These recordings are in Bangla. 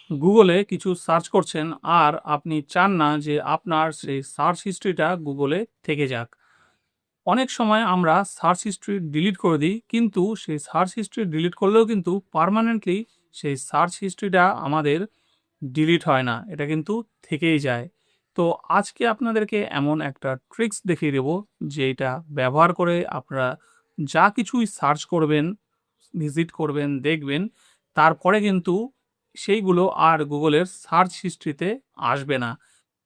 গুগলে কিছু সার্চ করছেন আর আপনি চান না যে আপনার সেই সার্চ হিস্ট্রিটা গুগলে থেকে যাক। অনেক সময় আমরা সার্চ হিস্ট্রি ডিলিট করে দিই, কিন্তু সেই সার্চ হিস্ট্রি ডিলিট করলেও কিন্তু পার্মানেন্টলি সেই সার্চ হিস্ট্রিটা আমাদের ডিলিট হয় না, এটা কিন্তু থেকেই যায়। তো আজকে আপনাদেরকে এমন একটা ট্রিক্স দেখিয়ে দেবো, যেটা ব্যবহার করে আপনারা যা কিছুই সার্চ করবেন, ভিজিট করবেন, দেখবেন, তারপরে কিন্তু সেইগুলো আর গুগলের সার্চ হিস্ট্রিতে আসবে না।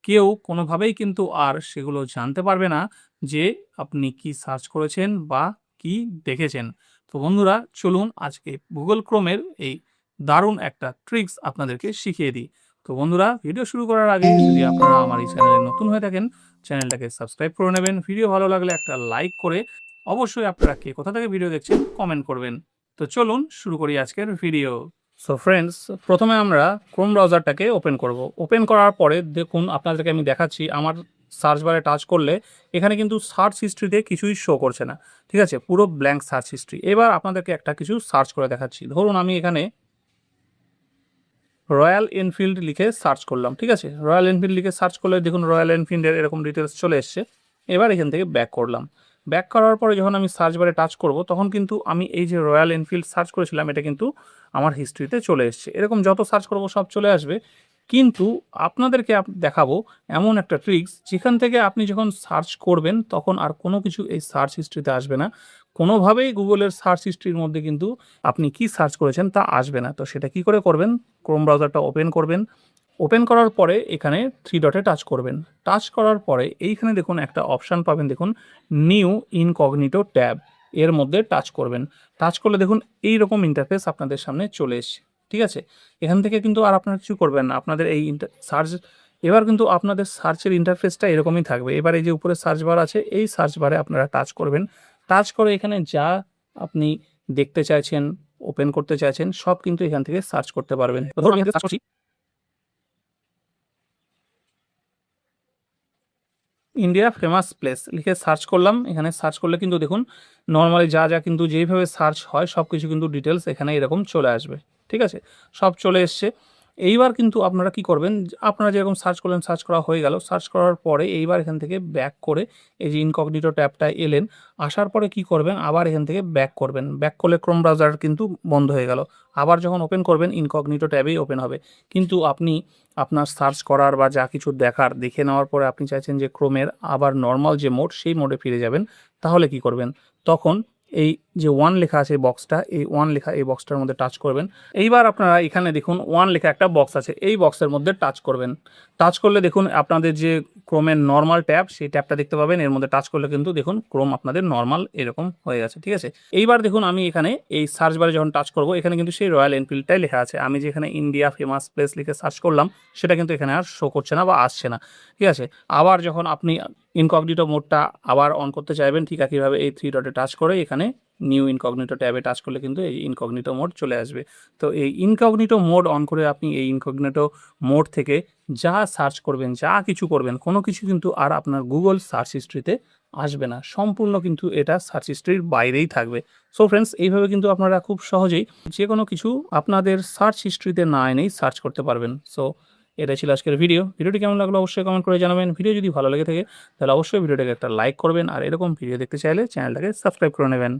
কেউ কোনোভাবেই কিন্তু আর সেগুলো জানতে পারবে না যে আপনি কি সার্চ করেছেন বা কি দেখেছেন। তো বন্ধুরা, চলুন আজকে গুগল ক্রোমের এই দারুণ একটা ট্রিক্স আপনাদেরকে শিখিয়ে দিই। তো বন্ধুরা, ভিডিও শুরু করার আগে যদি আপনারা আমার এই চ্যানেলে নতুন হয়ে থাকেন, চ্যানেলটাকে সাবস্ক্রাইব করে নেবেন। ভিডিও ভালো লাগলে একটা লাইক করে অবশ্যই আপনারা কে কোথা থেকে ভিডিও দেখছেন কমেন্ট করবেন। তো চলুন শুরু করি আজকের ভিডিও। সো ফ্রেন্ডস, প্রথমে আমরা ক্রোম ব্রাউজারটাকে ওপেন করব। ওপেন করার পরে দেখুন, আপনাদেরকে আমি দেখাচ্ছি আমার সার্চ বারে টাচ করলে এখানে কিন্তু সার্চ হিস্ট্রিতে কিছুই শো করছে না। ঠিক আছে, পুরো ব্ল্যাঙ্ক সার্চ হিস্ট্রি। এবার আপনাদেরকে একটা কিছু সার্চ করে দেখাচ্ছি। ধরুন আমি এখানে রয়্যাল এনফিল্ড লিখে সার্চ করলাম। ঠিক আছে, রয়্যাল এনফিল্ড লিখে সার্চ করলে দেখুন রয়্যাল এনফিল্ডের এরকম ডিটেলস চলে এসছে। এবার এখান থেকে ব্যাক করলাম। ব্যাক করার পরে যখন আমি সার্চ বারে টাচ করব, তখন কিন্তু আমি এই যে রয়্যাল এনফিল্ড সার্চ করেছিলাম, এটা কিন্তু আমার হিস্ট্রিতে চলে এসছে। এরকম যত সার্চ করব সব চলে আসবে। কিন্তু আপনাদেরকে দেখাবো এমন একটা ট্রিক্স, যেখান থেকে আপনি যখন সার্চ করবেন তখন আর কোনো কিছু এই সার্চ হিস্ট্রিতে আসবে না। কোনোভাবেই গুগলের সার্চ হিস্ট্রির মধ্যে কিন্তু আপনি কি সার্চ করেছেন তা আসবে না। তো সেটা কি করে করবেন? ক্রোম ব্রাউজারটা ওপেন করবেন। ওপেন করার পরে এখানে থ্রি ডটে টাচ করবেন। টাচ করার পরে এইখানে দেখুন একটা অপশান পাবেন, দেখুন নিউ ইনকগনিটো ট্যাব, এর মধ্যে টাচ করবেন। টাচ করলে দেখুন এইরকম ইন্টারফেস আপনাদের সামনে চলে এসছে। ঠিক আছে, এখান থেকে কিন্তু আর আপনারা কিছু করবেন না। আপনাদের এই সার্চ, এবার কিন্তু আপনাদের সার্চের ইন্টারফেসটা এরকমই থাকবে। এবার এই যে উপরে সার্চ বার আছে, এই সার্চ বারে আপনারা টাচ করবেন। টাচ করে এখানে যা আপনি দেখতে চাইছেন, ওপেন করতে চাইছেন, সব কিন্তু এখান থেকে সার্চ করতে পারবেন। তো ধরুন আমি সার্চ করছি ইন্ডিয়া ফেমাস প্লেস লিখে সার্চ করলাম। এখানে সার্চ করলে কিন্তু দেখুন নর্মালি যা যা কিন্তু যেইভাবে সার্চ হয় সব কিছু কিন্তু ডিটেলস এখানে এরকম চলে আসবে। ঠিক আছে, সব চলে এসছে। এইবার কিন্তু আপনারা কি করবেন, আপনারা যেরকম সার্চ করলেন, সার্চ করা হয়ে গেল। সার্চ করার পরে এইবার এখান থেকে ব্যাক করে এই যে ইনকগনিটো ট্যাবটা এলেন। আসার পরে কি করবেন, আবার এখান থেকে ব্যাক করবেন। ব্যাক করলে ক্রোম ব্রাউজার কিন্তু বন্ধ হয়ে গেল। আবার যখন ওপেন করবেন ইনকগনিটো ট্যাবেই ওপেন হবে। কিন্তু আপনি আপনার সার্চ করার বা যা কিছু দেখার দেখে নেওয়ার পরে আপনি চাইছেন যে ক্রোমের আবার নর্মাল যে মোড, সেই মোডে ফিরে যাবেন। তাহলে কি করবেন, তখন এই যে ওয়ান লেখা আছে বক্সটা, এই ওয়ান লেখা এই বক্সটার মধ্যে টাচ করবেন। এইবার আপনারা এখানে দেখুন ওয়ান লেখা একটা বক্স আছে, এই বক্সের মধ্যে টাচ করবেন। টাচ করলে দেখুন আপনাদের যে ক্রোমের নর্মাল ট্যাব, সেই ট্যাবটা দেখতে পাবেন। এর মধ্যে টাচ করলে কিন্তু দেখুন ক্রোম আপনাদের নর্মাল এরকম হয়ে গেছে। ঠিক আছে, এইবার দেখুন আমি এখানে এই সার্চ বারে যখন টাচ করব, এখানে কিন্তু সেই রয়্যাল এনফিল্ডটাই লেখা আছে। আমি যেখানে ইন্ডিয়া ফেমাস প্লেস লিখে সার্চ করলাম, সেটা কিন্তু এখানে আর শো করছে না বা আসছে না। ঠিক আছে, আবার যখন আপনি ইনকগনিটো মোডটা আবার অন করতে চাইবেন, ঠিক একইভাবে এই থ্রি ডটে টাচ করে এখানে নিউ ইনকগনিটো ট্যাবে টাচ করলে কিন্তু এই ইনকগনিটো মোড চলে আসবে। তো এই ইনকগনিটো মোড অন করে আপনি এই ইনকগনিটো মোড থেকে যা সার্চ করবেন, যা কিছু করবেন, কোনো কিছু কিন্তু আর আপনার গুগল সার্চ হিস্ট্রিতে আসবে না। সম্পূর্ণ কিন্তু এটা সার্চ হিস্ট্রির বাইরেই থাকবে। সো ফ্রেন্ডস, এইভাবে কিন্তু আপনারা খুব সহজেই যে কোনো কিছু আপনাদের সার্চ হিস্ট্রিতে না এনেই সার্চ করতে পারবেন। সো এটাই ছিল আজকের ভিডিওটি কেমন লাগলো অবশ্যই কমেন্ট করে জানাবেন। ভিডিও যদি ভালো লেগে থাকে তাহলে অবশ্যই ভিডিওটাকে একটা লাইক করবেন, আর এরকম ভিডিও দেখতে চাইলে চ্যানেলটাকে সাবস্ক্রাইব করে নেবেন।